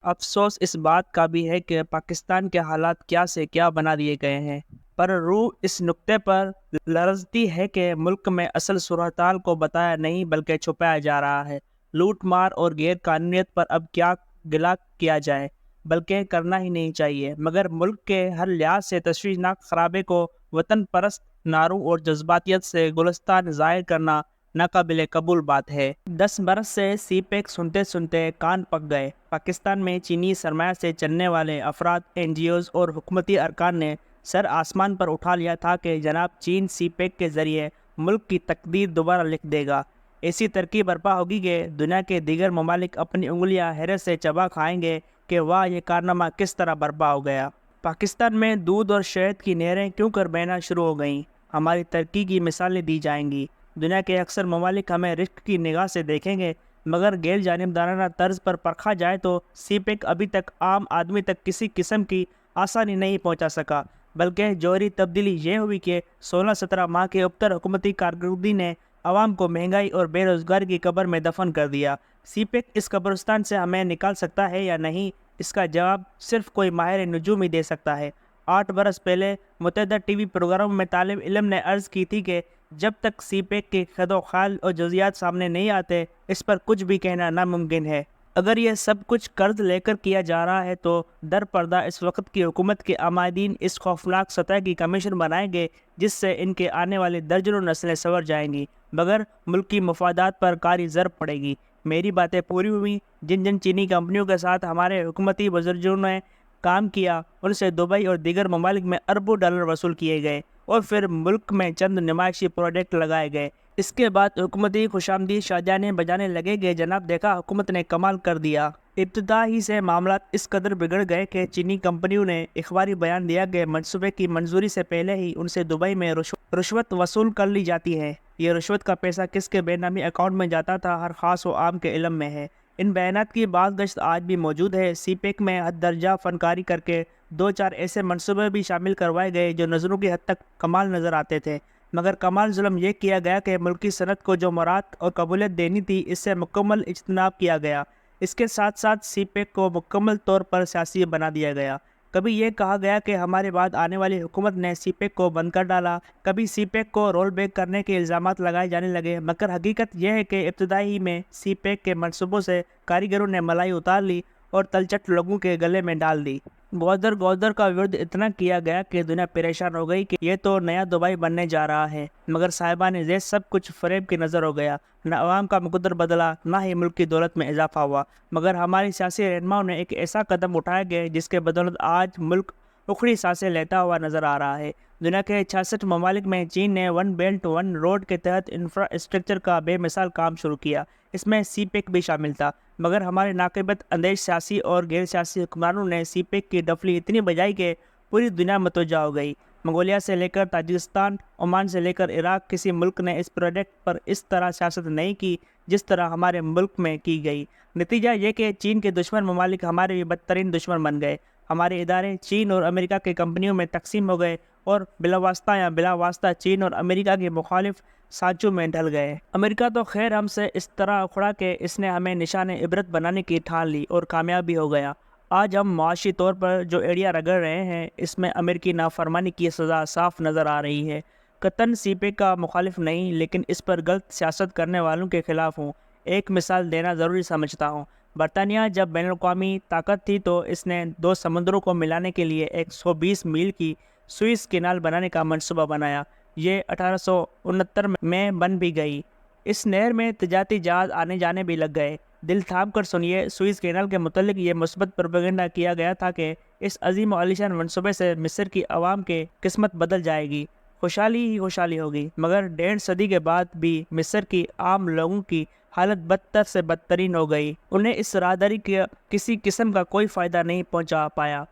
افسوس اس بات کا بھی ہے کہ پاکستان کے حالات کیا سے کیا بنا دیے گئے ہیں، پر روح اس نقطے پر لرزتی ہے کہ ملک میں اصل صورتحال کو بتایا نہیں بلکہ چھپایا جا رہا ہے۔ لوٹ مار اور غیر قانونیت پر اب کیا گلا کیا جائے، بلکہ کرنا ہی نہیں چاہیے، مگر ملک کے ہر لحاظ سے تشویشناک خرابے کو وطن پرست نعروں اور جذباتیت سے گلستان ظاہر کرنا ناقابل قبول بات ہے۔ 10 برس سے سی پیک سنتے سنتے کان پک گئے۔ پاکستان میں چینی سرمایہ سے چلنے والے افراد، این جی اوز اور حکومتی ارکان نے سر آسمان پر اٹھا لیا تھا کہ جناب چین سی پیک کے ذریعے ملک کی تقدیر دوبارہ لکھ دے گا۔ ایسی ترقی برپا ہوگی کہ دنیا کے دیگر ممالک اپنی انگلیاں حیرت سے چبا کھائیں گے کہ واہ یہ کارنامہ کس طرح برپا ہو گیا۔ پاکستان میں دودھ اور شہد کی نہریں کیوں کر بہنا شروع ہو گئیں؟ ہماری ترقی کی مثالیں دی جائیں گی۔ دنیا کے اکثر ممالک ہمیں رشک کی نگاہ سے دیکھیں گے، مگر غیر جانبدارانہ طرز پر پرکھا جائے تو سی پیک ابھی تک عام آدمی تک کسی قسم کی آسانی نہیں پہنچا سکا، بلکہ جوہری تبدیلی یہ ہوئی کہ 16-17 ماہ کے ابتر حکومتی کارکردگی نے عوام کو مہنگائی اور بے روزگاری کی قبر میں دفن کر دیا۔ سی پیک اس قبرستان سے ہمیں نکال سکتا ہے یا نہیں، اس کا جواب صرف کوئی ماہر نجوم ہی دے سکتا ہے۔ 8 برس پہلے متعدد ٹی وی پروگراموں میں طالب علم نے عرض کی تھی کہ جب تک سی پیک کے خد و خال اور جزیات سامنے نہیں آتے، اس پر کچھ بھی کہنا ناممکن ہے۔ اگر یہ سب کچھ قرض لے کر کیا جا رہا ہے تو در پردہ اس وقت کی حکومت کے عمائدین اس خوفناک سطح کی کمیشن بنائیں گے جس سے ان کے آنے والی درجنوں نسلیں سنور جائیں گی، مگر ملکی مفادات پر کاری ضرب پڑے گی۔ میری باتیں پوری ہوئی۔ جن چینی کمپنیوں کے ساتھ ہمارے حکومتی بزرگوں نے کام کیا، ان سے دبئی اور دیگر ممالک میں اربوں ڈالر وصول کیے گئے اور پھر ملک میں چند نمائشی پروجیکٹ لگائے گئے۔ اس کے بعد حکومتی خوشامدی شادیانے بجانے لگے کہ جناب دیکھا حکومت نے کمال کر دیا۔ ابتدا ہی سے معاملات اس قدر بگڑ گئے کہ چینی کمپنیوں نے اخباری بیان دیا کہ منصوبے کی منظوری سے پہلے ہی ان سے دبئی میں رشوت وصول کر لی جاتی ہے۔ یہ رشوت کا پیسہ کس کے بے نامی اکاؤنٹ میں جاتا تھا ہر خاص و عام کے علم میں ہے۔ ان بیانات کی بعض گشت آج بھی موجود ہے۔ سی پیک میں حد درجہ فنکاری کر کے 2-4 ایسے منصوبے بھی شامل کروائے گئے جو نظروں کی حد تک کمال نظر آتے تھے، مگر کمال ظلم یہ کیا گیا کہ ملکی صنعت کو جو مراد اور قبولیت دینی تھی اس سے مکمل اجتناب کیا گیا۔ اس کے ساتھ ساتھ سی پیک کو مکمل طور پر سیاسی بنا دیا گیا۔ کبھی یہ کہا گیا کہ ہمارے بعد آنے والی حکومت نے سی پیک کو بند کر ڈالا، کبھی سی پیک کو رول بیک کرنے کے الزامات لگائے جانے لگے، مگر حقیقت یہ ہے کہ ابتدائی میں سی پیک کے منصوبوں سے کاریگروں نے ملائی اتار لی اور تلچٹ لوگوں کے گلے میں ڈال دی۔ گودر کا ورد اتنا کیا گیا کہ دنیا پریشان ہو گئی کہ یہ تو نیا دبئی بننے جا رہا ہے، مگر صاحبان یہ سب کچھ فریب کی نظر ہو گیا۔ نہ عوام کا مقدر بدلا، نہ ہی ملک کی دولت میں اضافہ ہوا، مگر ہماری سیاسی رہنماؤں نے ایک ایسا قدم اٹھایا کہ جس کے بدولت آج ملک اکھڑی سانسیں لیتا ہوا نظر آ رہا ہے۔ دنیا کے 66 ممالک میں چین نے ون بیلٹ ون روڈ کے تحت انفراسٹرکچر کا بے مثال کام شروع کیا، اس میں سی پیک بھی شامل تھا، مگر ہمارے ناقابت اندیش سیاسی اور غیر سیاسی حکمرانوں نے سی پیک کی ڈفلی اتنی بجائی کہ پوری دنیا متوجہ ہو گئی۔ منگولیا سے لے کر تاجکستان، عمان سے لے کر عراق، کسی ملک نے اس پروجیکٹ پر اس طرح سیاست نہیں کی جس طرح ہمارے ملک میں کی گئی۔ نتیجہ یہ کہ چین کے دشمن ممالک ہمارے بھی بدترین دشمن بن گئے۔ ہمارے ادارے چین اور امریکہ کے کمپنیوں میں تقسیم ہو گئے اور بلا واسطہ یا بلا واسطہ چین اور امریکہ کے مخالف سانچوں میں ڈھل گئے۔ امریکہ تو خیر ہم سے اس طرح اکھڑا کہ اس نے ہمیں نشان عبرت بنانے کی ٹھان لی اور کامیاب بھی ہو گیا۔ آج ہم معاشی طور پر جو ایڑیاں رگڑ رہے ہیں اس میں امریکی نافرمانی کی سزا صاف نظر آ رہی ہے۔ قطعاً سی پیک کا مخالف نہیں، لیکن اس پر غلط سیاست کرنے والوں کے خلاف ہوں۔ ایک مثال دینا ضروری سمجھتا ہوں۔ برطانیہ جب بین الاقوامی طاقت تھی تو اس نے 2 سمندروں کو ملانے کے لیے 120 میل کی سوئس کینال بنانے کا منصوبہ بنایا۔ یہ 1869 میں بن بھی گئی۔ اس نہر میں تجارتی جہاز آنے جانے بھی لگ گئے۔ دل تھام کر سنیے، سوئس کینال کے متعلق یہ مثبت پروپیگنڈا کیا گیا تھا کہ اس عظیم و عالیشان منصوبے سے مصر کی عوام کی قسمت بدل جائے گی، خوشحالی ہی خوشحالی ہوگی، مگر 1.5 صدی کے بعد بھی مصر کی عام لوگوں کی حالت بدتر سے بدترین ہو گئی۔ انہیں اس راہداری کا کسی قسم کا کوئی فائدہ نہیں پہنچا پایا۔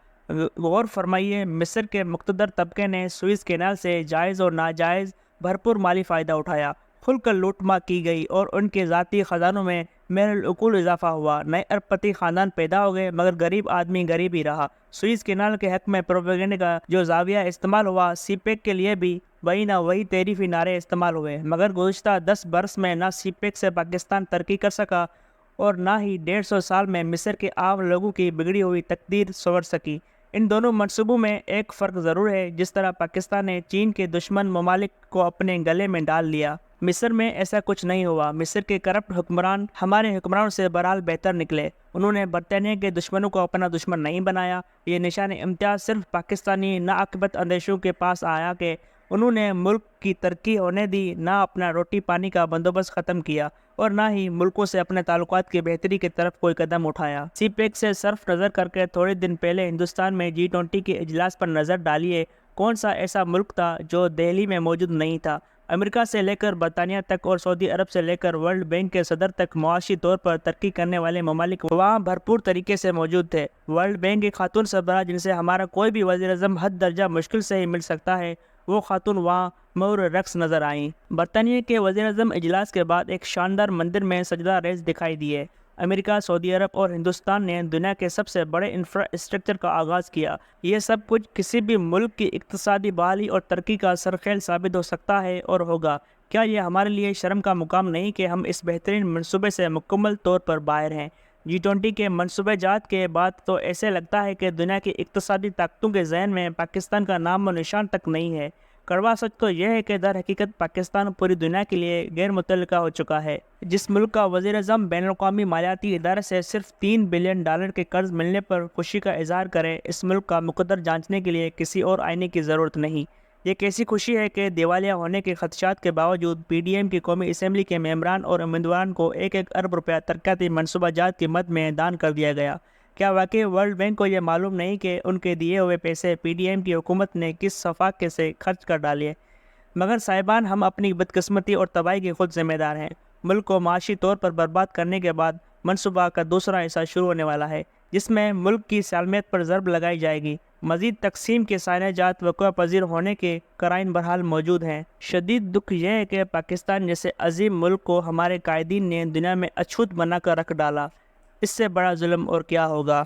غور فرمائیے، مصر کے مقتدر طبقے نے سوئس کینال سے جائز اور ناجائز بھرپور مالی فائدہ اٹھایا، کھل کر لوٹ مار کی گئی اور ان کے ذاتی خزانوں میں میر العقول اضافہ ہوا۔ نئے ارب پتی خاندان پیدا ہو گئے، مگر غریب آدمی غریب ہی رہا۔ سوئس کینال کے حق میں پروپیگنڈے کا جو زاویہ استعمال ہوا، سی پیک کے لیے بھی وہی نہ وہی تعریفی نعرے استعمال ہوئے، مگر گزشتہ 10 برس میں نہ سی پیک سے پاکستان ترقی کر سکا اور نہ ہی 150 سال میں مصر کے عام لوگوں کی بگڑی ہوئی تقدیر سنور سکی۔ ان دونوں منصوبوں میں ایک فرق ضرور ہے، جس طرح پاکستان نے چین کے دشمن ممالک کو اپنے گلے میں ڈال لیا، مصر میں ایسا کچھ نہیں ہوا۔ مصر کے کرپٹ حکمران ہمارے حکمرانوں سے بہرحال بہتر نکلے۔ انہوں نے برطانیہ کے دشمنوں کو اپنا دشمن نہیں بنایا۔ یہ نشان امتیاز صرف پاکستانی ناعاقبت اندیشوں کے پاس آیا کہ انہوں نے ملک کی ترقی ہونے دی، نہ اپنا روٹی پانی کا بندوبست ختم کیا اور نہ ہی ملکوں سے اپنے تعلقات کی بہتری کی طرف کوئی قدم اٹھایا۔ سی پیک سے صرف نظر کر کے تھوڑے دن پہلے ہندوستان میں G20 کے اجلاس پر نظر ڈالیے، کون سا ایسا ملک تھا جو دہلی میں موجود نہیں تھا؟ امریکہ سے لے کر برطانیہ تک اور سعودی عرب سے لے کر ورلڈ بینک کے صدر تک معاشی طور پر ترقی کرنے والے ممالک وہاں بھرپور طریقے سے موجود تھے۔ ورلڈ بینک کی خاتون سربراہ، جن سے ہمارا کوئی بھی وزیر اعظم حد درجہ مشکل سے ہی مل سکتا ہے، وہ خاتون وہاں مور رقص نظر آئیں۔ برطانیہ کے وزیر اعظم اجلاس کے بعد ایک شاندار مندر میں سجدہ ریز دکھائی دیے۔ امریکہ، سعودی عرب اور ہندوستان نے دنیا کے سب سے بڑے انفراسٹرکچر کا آغاز کیا۔ یہ سب کچھ کسی بھی ملک کی اقتصادی بحالی اور ترقی کا سرخیل ثابت ہو سکتا ہے اور ہوگا۔ کیا یہ ہمارے لیے شرم کا مقام نہیں کہ ہم اس بہترین منصوبے سے مکمل طور پر باہر ہیں؟ G20 کے منصوبہ جات کے بعد تو ایسے لگتا ہے کہ دنیا کی اقتصادی طاقتوں کے ذہن میں پاکستان کا نام و نشان تک نہیں ہے۔ کڑوا سچ تو یہ ہے کہ در حقیقت پاکستان پوری دنیا کے لیے غیر متعلقہ ہو چکا ہے۔ جس ملک کا وزیر اعظم بین الاقوامی مالیاتی ادارے سے صرف $3 بلین کے قرض ملنے پر خوشی کا اظہار کرے، اس ملک کا مقدر جانچنے کے لیے کسی اور آئینے کی ضرورت نہیں۔ یہ کیسی خوشی ہے کہ دیوالیہ ہونے کے خدشات کے باوجود PDM کی قومی اسمبلی کے ممبران اور امیدواران کو 1 ارب روپیہ ترقیاتی منصوبہ جات کی مد میں دان کر دیا گیا۔ کیا واقعی ورلڈ بینک کو یہ معلوم نہیں کہ ان کے دیے ہوئے پیسے PDM کی حکومت نے کس سفاکے سے خرچ کر ڈالے؟ مگر صاحبان، ہم اپنی بدقسمتی اور تباہی کے خود ذمہ دار ہیں۔ ملک کو معاشی طور پر برباد کرنے کے بعد منصوبہ کا دوسرا حصہ شروع ہونے والا ہے، جس میں ملک کی سالمیت پر ضرب لگائی جائے گی۔ مزید تقسیم کے سائنہ جات وقوع پذیر ہونے کے قرائن بہرحال موجود ہیں۔ شدید دکھ یہ ہے کہ پاکستان جیسے عظیم ملک کو ہمارے قائدین نے دنیا میں اچھوت بنا کر رکھ ڈالا۔ اس سے بڑا ظلم اور کیا ہوگا؟